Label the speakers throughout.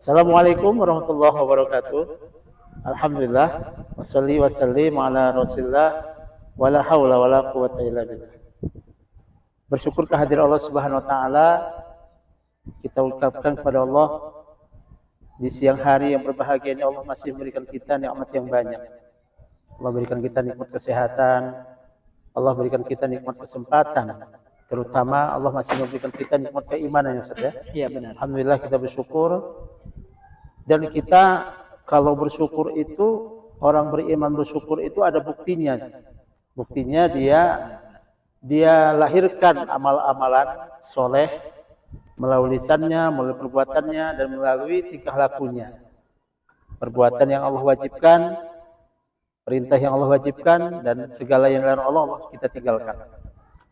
Speaker 1: Assalamualaikum warahmatullahi wabarakatuh. Alhamdulillah wassalli wassallim ala Rasulillah wala haula wala quwata illa billah. Bersyukur kehadiran Allah Subhanahu wa taala. Kita ucapkan kepada Allah di siang hari yang berbahagia ini, Allah masih memberikan kita nikmat yang banyak. Allah berikan kita nikmat kesehatan, Allah berikan kita nikmat kesempatan. Terutama Allah masih memberikan kita nikmat keimanan yang Ustaz ya.
Speaker 2: Iya benar.
Speaker 1: Alhamdulillah kita bersyukur. Dan kita kalau bersyukur itu, orang beriman bersyukur itu ada buktinya. Buktinya dia lahirkan amal-amalan soleh melalui lisannya, melalui perbuatannya, dan melalui tingkah lakunya. Perbuatan yang Allah wajibkan, perintah yang Allah wajibkan, dan segala yang dilarang Allah kita tinggalkan.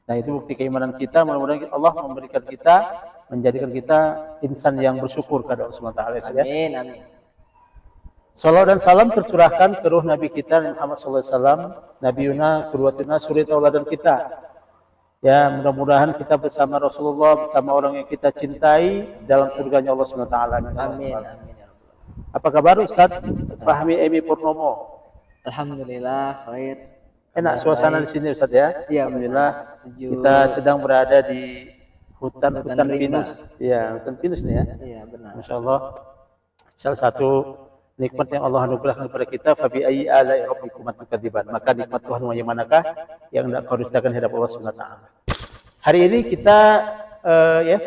Speaker 1: Nah, itu bukti keimanan kita. Mudah-mudahan Allah memberikan kita, menjadikan kita insan yang bersyukur kepada Allah Subhanahu wa taala.
Speaker 2: Amin, amin.
Speaker 1: Salawat dan salam tercurahkan ke ruh Nabi kita Muhammad sallallahu alaihi wasallam, Nabiuna, qudwatuna, suri tauladan kita. Ya, mudah-mudahan kita bersama Rasulullah, bersama orang yang kita cintai dalam surganya Allah Subhanahu wa taala.
Speaker 2: Amin, amin.
Speaker 1: Apa kabar Ustaz Fahmi Emi Purnomo?
Speaker 2: Alhamdulillah khair.
Speaker 1: Enak suasana di sini Ustaz ya?
Speaker 2: Iya,
Speaker 1: Alhamdulillah.
Speaker 2: sejuk.
Speaker 1: Kita sedang berada di hutan
Speaker 2: Hutan rimba.
Speaker 1: pinus. Ya, hutan pinus nih ya.
Speaker 2: Iya benar.
Speaker 1: Masya Allah. Salah satu nikmat yang Allah anugerahkan kepada kita, fabi ayyi ala'i rabbikum tukadziban. Maka nikmat Tuhan yang manakah yang tidak kau dustakan hadap Allah Subhanahu wa taala. Hari ini kita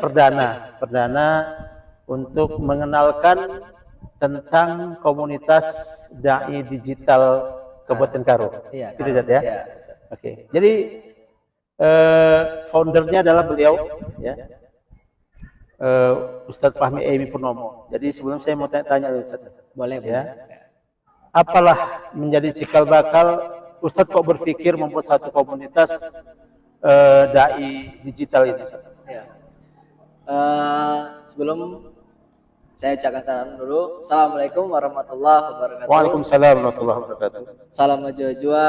Speaker 1: perdana untuk mengenalkan tentang komunitas dai digital Kabupaten Karo.
Speaker 2: Iya.
Speaker 1: Gitu Zat ya.
Speaker 2: Iya.
Speaker 1: Oke. Jadi foundernya adalah beliau ya. Ustadz Fahmi Emi Purnomo. Jadi sebelum saya mau tanya Ustadz,
Speaker 2: Boleh,
Speaker 1: ya.
Speaker 2: boleh.
Speaker 1: Apalah menjadi cikal bakal Ustadz kok berpikir membuat satu komunitas dai digital ini?
Speaker 2: Ya. Sebelum saya ucapkan salam dulu. Assalamualaikum warahmatullahi wabarakatuh.
Speaker 1: Waalaikumsalam warahmatullahi wabarakatuh.
Speaker 2: Salam jua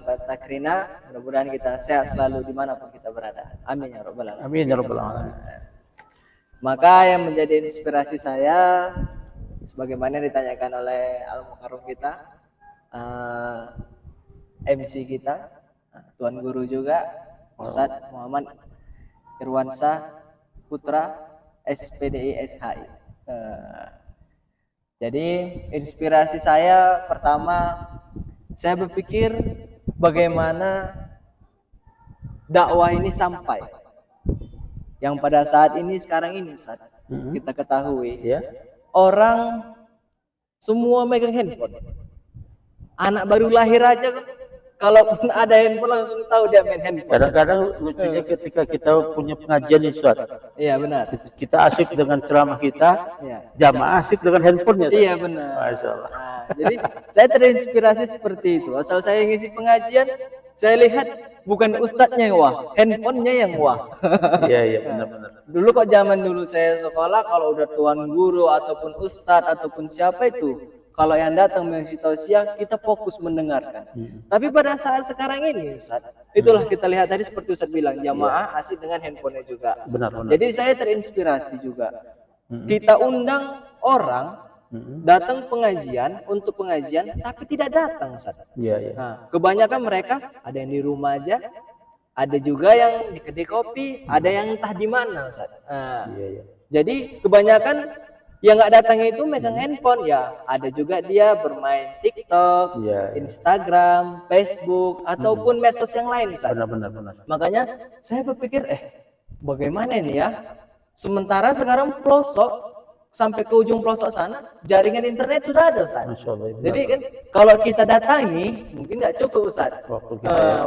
Speaker 2: dan takrina. Mudah-mudahan kita sehat selalu dimanapun kita berada. Amin ya rabbal alamin.
Speaker 1: Amin ya rabbal alamin.
Speaker 2: Maka yang menjadi inspirasi saya, sebagaimana ditanyakan oleh Al-Mukarram kita, MC kita, Tuan Guru juga, Ustadz Muhammad Irwansyah Putra, SPDI SHI. Jadi inspirasi saya pertama, saya berpikir bagaimana dakwah ini sampai yang pada saat ini sekarang ini Ustaz, kita ketahui
Speaker 1: Ya.
Speaker 2: orang semua megang handphone. Anak baru lahir aja kalaupun ada handphone langsung tahu dia main handphone.
Speaker 1: Kadang-kadang lucunya ketika kita punya pengajian di Ustadz,
Speaker 2: Iya benar.
Speaker 1: kita asik dengan ceramah kita,
Speaker 2: Iya.
Speaker 1: jamaah asik dengan handphonenya. Ustadz.
Speaker 2: Iya benar.
Speaker 1: Masya Allah.
Speaker 2: Nah, jadi saya terinspirasi seperti itu. Asal saya ngisi pengajian, saya lihat bukan ustadznya yang wah, handphonenya yang wah.
Speaker 1: Iya benar-benar.
Speaker 2: Dulu kok zaman dulu saya sekolah, kalau udah tuan guru ataupun ustadz ataupun siapa itu, kalau yang datang mengisi tausiah, kita fokus mendengarkan. Tapi pada saat sekarang ini Ustadz, itulah kita lihat tadi seperti Ustadz bilang, jamaah asik dengan handphonenya juga.
Speaker 1: Benar.
Speaker 2: Jadi saya terinspirasi juga. Kita undang orang datang pengajian untuk pengajian, tapi tidak datang Ustadz.
Speaker 1: Iya.
Speaker 2: Nah, kebanyakan mereka ada yang di rumah aja, ada juga yang di kedai kopi, ada yang entah di mana Ustadz. Nah,
Speaker 1: Iya.
Speaker 2: jadi kebanyakan yang nggak datang itu megang handphone ya. Ada juga dia bermain TikTok,
Speaker 1: Iya.
Speaker 2: Instagram, Facebook ataupun medsos yang lain Ustaz.
Speaker 1: Benar.
Speaker 2: Makanya saya berpikir bagaimana ini ya? Sementara sekarang pelosok sampai ke ujung pelosok sana jaringan internet sudah ada Ustaz.
Speaker 1: Masya Allah.
Speaker 2: Jadi kan kalau kita datangi mungkin nggak cukup Ustaz.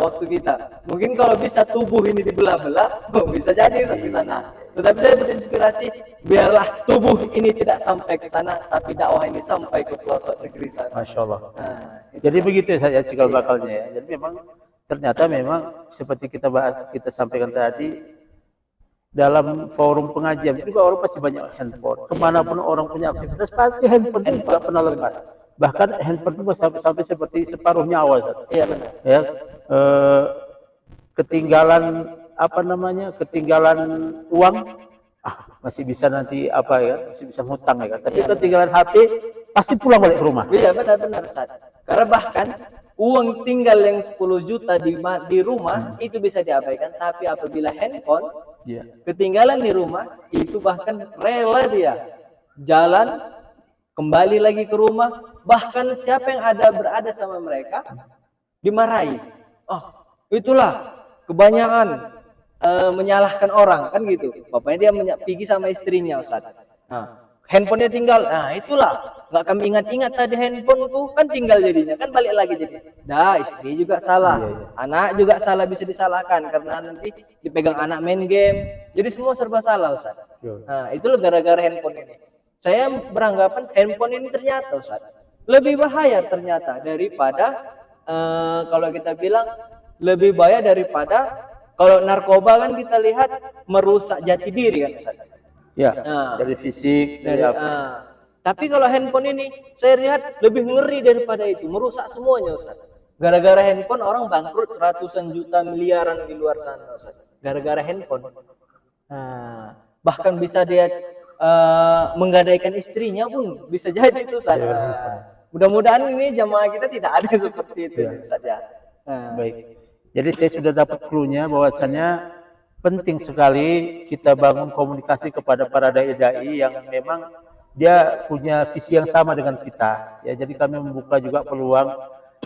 Speaker 1: Waktu kita,
Speaker 2: Mungkin kalau bisa tubuh ini dibelah-belah, bisa jadi sampai sana. Tetapi saya berinspirasi, biarlah tubuh ini tidak sampai ke sana, tapi dakwah ini sampai ke pelosok negeri sana.
Speaker 1: Masya Allah.
Speaker 2: Nah,
Speaker 1: Jadi begitu ya saya cikal bakalnya ya. Jadi ternyata memang seperti kita sampaikan tadi, dalam forum pengajian juga orang pasti banyak handphone. Kemanapun orang punya aktivitas pasti handphone itu nggak pernah lepas. Bahkan handphone itu sampai seperti separuh nyawa.
Speaker 2: iya benar.
Speaker 1: Ya, ketinggalan ketinggalan uang, masih bisa nanti apa ya, masih bisa ngutang ya kan. Tapi ketinggalan HP pasti pulang balik ke rumah.
Speaker 2: Iya benar-benar Ustaz. Karena bahkan uang tinggal yang 10 juta di rumah itu bisa diabaikan, tapi apabila handphone
Speaker 1: Iya.
Speaker 2: ketinggalan di rumah, itu bahkan rela dia jalan kembali lagi ke rumah, bahkan siapa yang berada sama mereka dimarahi. Oh, itulah kebanyakan menyalahkan orang kan gitu. Bapaknya dia pergi sama istrinya Ustaz. Nah, handphonenya tinggal. Nah, itulah nggak kami ingat-ingat tadi handphoneku kan tinggal jadinya kan balik lagi jadi. Dah, istri juga salah. Anak juga salah, bisa disalahkan karena nanti dipegang anak main game. Jadi semua serba salah Ustaz. Nah, itu gara-gara handphone ini. Saya beranggapan handphone ini ternyata Ustaz lebih bahaya ternyata daripada kalau kita bilang lebih bahaya daripada kalau narkoba kan kita lihat merusak jati diri kan Ustaz.
Speaker 1: Ya, dari fisik, dari apa.
Speaker 2: Tapi kalau handphone ini saya lihat lebih ngeri daripada itu, merusak semuanya Ustaz. Gara-gara handphone orang bangkrut ratusan juta miliaran di luar sana Ustaz. Gara-gara handphone. Nah, bahkan bisa dia menggadaikan istrinya pun bisa jadi itu Ustaz. Mudah-mudahan ini jamaah kita tidak ada seperti itu Ustaz ya.
Speaker 1: Baik. Jadi saya sudah dapat clue-nya bahwasannya penting sekali kita bangun komunikasi kepada para dai-dai yang memang dia punya visi yang sama dengan kita. Ya, jadi kami membuka juga peluang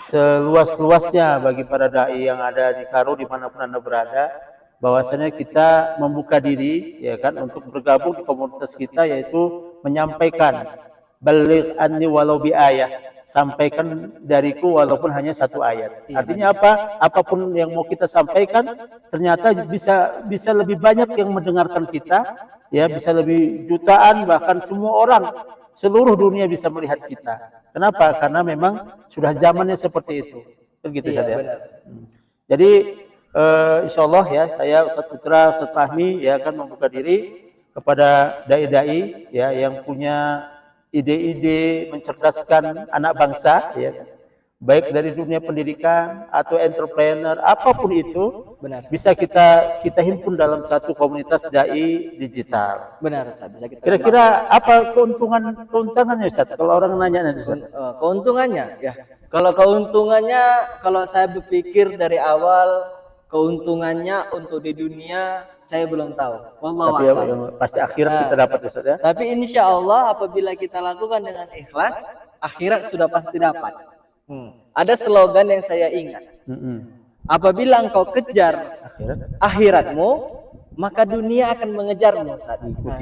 Speaker 1: seluas-luasnya bagi para dai yang ada di Karo dimanapun Anda berada, bahwasanya kita membuka diri ya kan untuk bergabung di komunitas kita, yaitu menyampaikan baligh anni walau bi ayah, sampaikan dariku walaupun hanya satu ayat. Artinya apa? Apapun yang mau kita sampaikan ternyata bisa lebih banyak yang mendengarkan kita, ya bisa lebih jutaan, bahkan semua orang seluruh dunia bisa melihat kita. Kenapa? Karena memang sudah zamannya seperti itu. Begitu saja. Jadi insya Allah ya, saya Ustadz Putra, Ustadz Fahmi ya akan membuka diri kepada dai-dai ya yang punya ide-ide mencerdaskan anak bangsa ya, baik dari dunia pendidikan atau entrepreneur, apapun itu bisa kita himpun dalam satu komunitas dai digital.
Speaker 2: Benar Ustaz, bisa kita.
Speaker 1: Kira-kira apa keuntungannya Ustaz? Kalau orang nanya nanti Ustaz.
Speaker 2: Keuntungannya ya. Kalau keuntungannya, kalau saya berpikir dari awal, keuntungannya untuk di dunia saya belum tahu. Wallahu
Speaker 1: Tapi
Speaker 2: a'lam.
Speaker 1: pasti akhirat kita dapat Ustaz ya.
Speaker 2: Tapi insya Allah apabila kita lakukan dengan ikhlas, akhirat sudah pasti dapat. Ada slogan yang saya ingat. Apabila engkau kejar akhiratmu, maka dunia akan mengejarmu.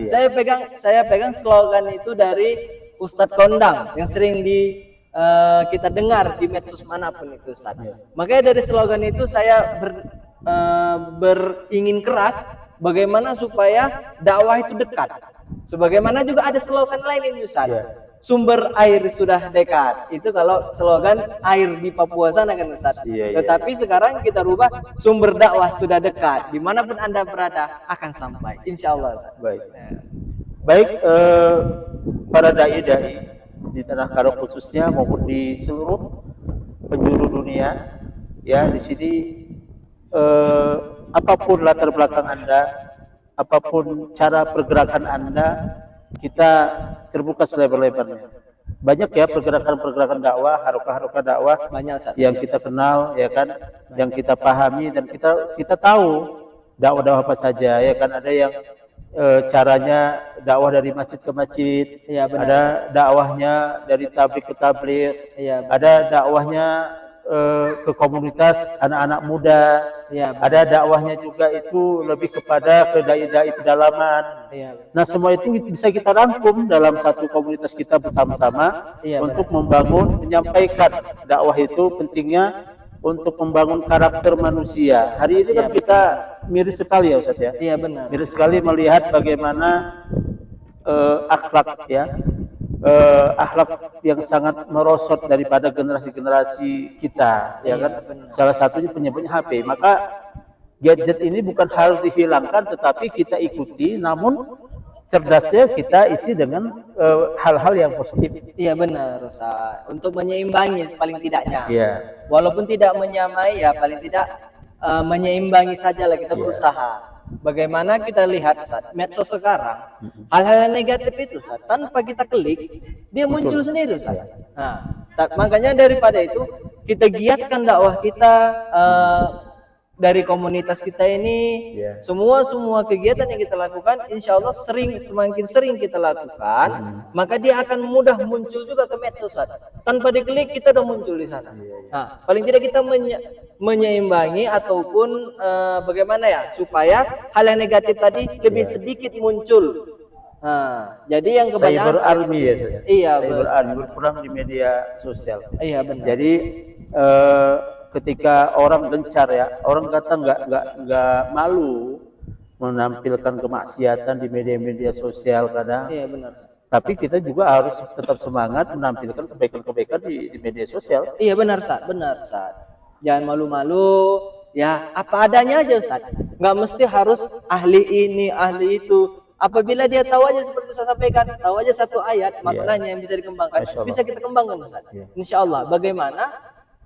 Speaker 2: Saya pegang slogan itu dari Ustadz Kondang yang sering kita dengar di medsos manapun itu Ustaz. Makanya dari slogan itu saya beringin keras bagaimana supaya dakwah itu dekat. Sebagaimana juga ada slogan lain ini Ustaz. Sumber air sudah dekat. Itu kalau slogan air di Papua sana kan Ustaz. Tetapi sekarang kita rubah sumber dakwah sudah dekat. Dimanapun Anda berada akan sampai. Insya Allah Ustaz.
Speaker 1: Baik, para dai-dai di tanah Karo khususnya maupun di seluruh penjuru dunia ya, di sini apapun latar belakang Anda, apapun cara pergerakan Anda, kita terbuka selebar-lebarnya. Banyak ya pergerakan-pergerakan dakwah, harokah-harokah dakwah yang kita kenal ya kan, yang kita pahami dan kita tahu dakwah-dakwah apa saja ya kan. Ada yang caranya dakwah dari masjid ke masjid, ada dakwahnya dari tabligh ke tabligh, ada dakwahnya ke komunitas anak-anak muda, ada dakwahnya juga itu lebih kepada ke dai-dai pedalaman. Nah semua itu bisa kita rangkum dalam satu komunitas kita bersama-sama untuk membangun, menyampaikan dakwah itu pentingnya untuk membangun karakter manusia. Hari ini kan kita miris sekali ya Ustaz ya.
Speaker 2: Iya benar.
Speaker 1: Miris sekali melihat bagaimana akhlak ya, akhlak yang sangat merosot daripada generasi-generasi kita ya kan. Salah satunya penyebabnya HP. Maka gadget ini bukan harus dihilangkan, tetapi kita ikuti, namun cerdasnya kita isi dengan hal-hal yang positif.
Speaker 2: Iya benar Ustaz. Untuk menyeimbangi paling tidaknya.
Speaker 1: Iya.
Speaker 2: Walaupun tidak menyamai ya paling tidak menyeimbangi sajalah kita berusaha. bagaimana kita lihat Ustaz, medsos sekarang, hal-hal yang negatif itu Ustaz, tanpa kita klik, dia muncul sendiri Ustaz. Nah, makanya daripada itu kita giatkan dakwah kita dari komunitas kita ini, semua kegiatan yang kita lakukan, insya Allah semakin sering kita lakukan, maka dia akan mudah muncul juga ke medsos. Tanpa diklik kita udah muncul di sana. Nah, paling tidak kita menyeimbangi ataupun bagaimana ya supaya hal yang negatif tadi lebih sedikit muncul. Nah, jadi yang kebanyakan
Speaker 1: cyber army ya,
Speaker 2: iya,
Speaker 1: cyber army berperang di media sosial.
Speaker 2: Iya benar.
Speaker 1: Jadi ketika orang gencar ya, orang kata nggak malu menampilkan kemaksiatan di media-media sosial kadang.
Speaker 2: Iya benar.
Speaker 1: Tapi kita juga harus tetap semangat menampilkan kebaikan-kebaikan di media sosial.
Speaker 2: Iya benar Saat. Jangan malu-malu, ya apa adanya aja Saat. Nggak mesti harus ahli ini, ahli itu. Apabila dia tahu aja seperti saya sampaikan, tahu aja satu ayat maknanya yang bisa dikembangkan, bisa kita kembangkan Ustaz. Insya Allah. Bagaimana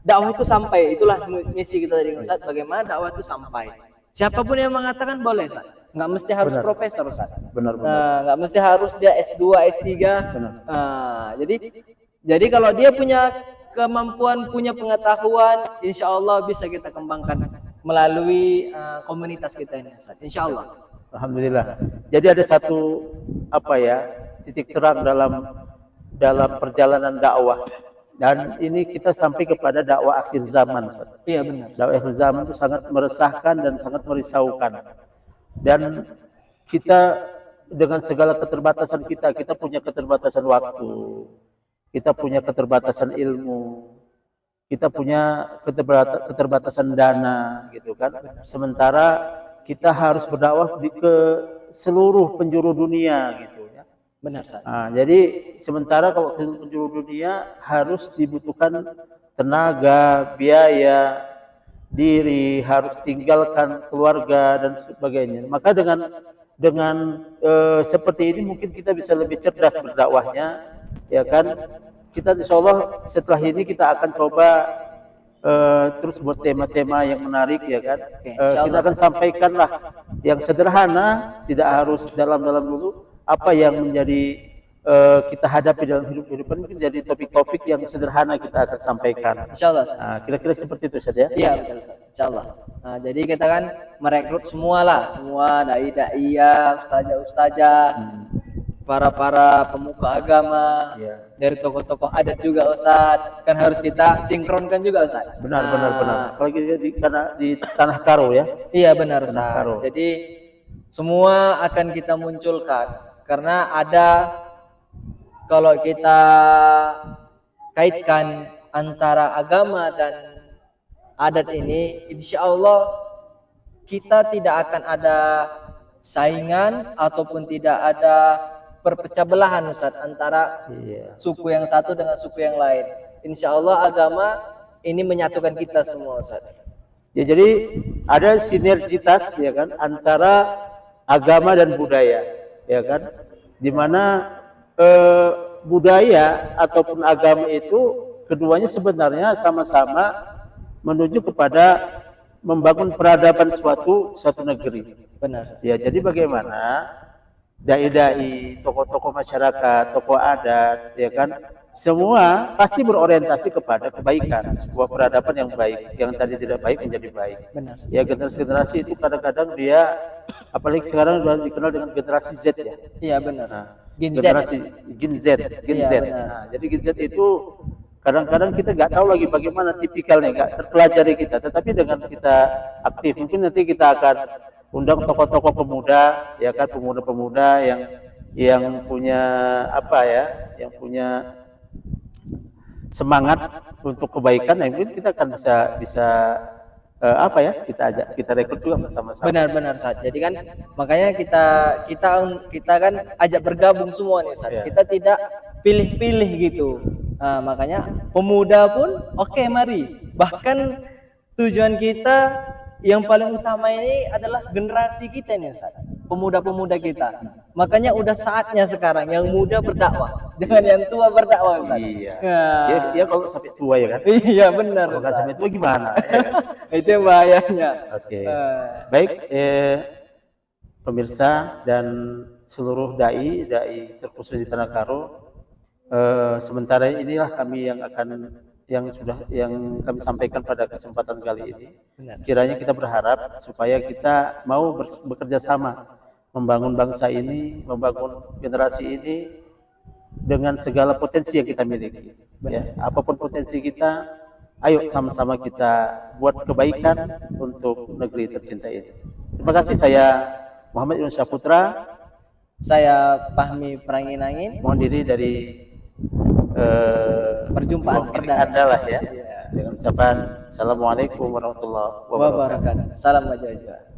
Speaker 2: dakwah itu sampai, itulah misi kita tadi Ustaz. Bagaimana dakwah itu sampai. Siapapun yang mengatakan boleh Ustaz. Nggak mesti harus profesor Ustaz.
Speaker 1: Benar.
Speaker 2: Nggak mesti harus dia S2, S3. Jadi kalau dia punya kemampuan, punya pengetahuan, insya Allah bisa kita kembangkan melalui komunitas kita ini Ustaz. Insya Allah.
Speaker 1: Alhamdulillah. Jadi ada satu titik terang dalam perjalanan dakwah. Dan ini kita sampai kepada dakwah akhir zaman.
Speaker 2: Iya benar.
Speaker 1: Dakwah akhir zaman itu sangat meresahkan dan sangat merisaukan. Dan kita dengan segala keterbatasan kita punya keterbatasan waktu, kita punya keterbatasan ilmu, kita punya keterbatasan dana, gitu kan. Sementara kita harus berdakwah ke seluruh penjuru dunia, gitu.
Speaker 2: Benar, Ustaz.
Speaker 1: Nah, jadi sementara kalau ke penjuru dunia harus dibutuhkan tenaga, biaya, diri, harus tinggalkan keluarga dan sebagainya. Maka dengan seperti ini mungkin kita bisa lebih cerdas berdakwahnya, ya kan? Kita insya Allah setelah ini kita akan coba terus buat tema-tema yang menarik, ya kan? Kita akan sampaikanlah yang sederhana, tidak harus dalam-dalam dulu. Apa yang menjadi kita hadapi dalam hidup-hidupan mungkin jadi topik-topik yang sederhana kita akan sampaikan.
Speaker 2: Insyaallah.
Speaker 1: Nah, kira-kira seperti itu saja.
Speaker 2: Iya betul. Insyaallah. Nah, jadi kita kan merekrut semua dai-dai, ustazah-ustazah, para pemuka agama, dari tokoh-tokoh adat juga Ustaz. Kan harus kita sinkronkan juga Ustaz.
Speaker 1: Benar. Apalagi karena di Tanah Karo ya.
Speaker 2: Iya benar Ustaz. Jadi semua akan kita munculkan. Karena ada, kalau kita kaitkan antara agama dan adat ini, insya Allah kita tidak akan ada saingan ataupun tidak ada perpecah belahan Ustaz antara suku yang satu dengan suku yang lain. Insya Allah agama ini menyatukan kita semua Ustaz.
Speaker 1: Ya, jadi ada sinergitas ya kan antara agama dan budaya. Ya kan, dimana budaya ataupun agama itu keduanya sebenarnya sama-sama menuju kepada membangun peradaban suatu negeri.
Speaker 2: Benar.
Speaker 1: Ya, jadi bagaimana dai-dai, tokoh-tokoh masyarakat, tokoh adat, ya kan, semua pasti berorientasi kepada kebaikan, sebuah peradaban yang baik. Yang tadi tidak baik menjadi baik.
Speaker 2: Benar.
Speaker 1: Ya, generasi-generasi itu kadang-kadang dia, apalagi sekarang sudah dikenal dengan generasi Z ya.
Speaker 2: Iya benar.
Speaker 1: Nah,
Speaker 2: Gen
Speaker 1: Z. Nah, jadi Gen Z itu kadang-kadang kita nggak tahu lagi bagaimana tipikalnya, nggak terpelajari kita. Tetapi dengan kita aktif, mungkin nanti kita akan undang tokoh-tokoh pemuda, ya kan, pemuda-pemuda yang punya yang punya semangat untuk kebaikan, yang mungkin kita akan bisa kita rekrut juga bersama-sama.
Speaker 2: Benar Ustaz. Jadi kan makanya kita kan ajak bergabung semua nih Ustaz. Kita tidak pilih-pilih gitu. Nah, makanya pemuda pun oke, mari. Bahkan tujuan kita yang paling utama ini adalah generasi kita nih Ustaz. Pemuda-pemuda kita. Makanya udah saatnya sekarang yang muda berdakwah, jangan yang tua berdakwah Ustaz.
Speaker 1: Iya. Ya kalau sampai tua ya kan.
Speaker 2: Iya benar.
Speaker 1: Kalau nggak sampai tua gimana?
Speaker 2: Itu yang bahayanya.
Speaker 1: Oke. Baik. pemirsa dan seluruh dai terkhusus di Tanah Karo. Sementara inilah kami yang kami sampaikan pada kesempatan kali ini.
Speaker 2: Benar.
Speaker 1: Kiranya kita berharap supaya kita mau bekerja sama membangun bangsa ini, membangun generasi ini dengan segala potensi yang kita miliki. Ya, apapun potensi kita, ayo sama-sama kita buat kebaikan untuk negeri tercinta ini. Terima kasih, saya Muhammad Ibn Syahputra.
Speaker 2: Saya Fahmi Pranginangin.
Speaker 1: Mohon diri dari
Speaker 2: Perjumpaan perdana
Speaker 1: adalah ya. Dengan ucapan Assalamualaikum warahmatullahi wabarakatuh.
Speaker 2: Wabarakatuh. Salam majalah.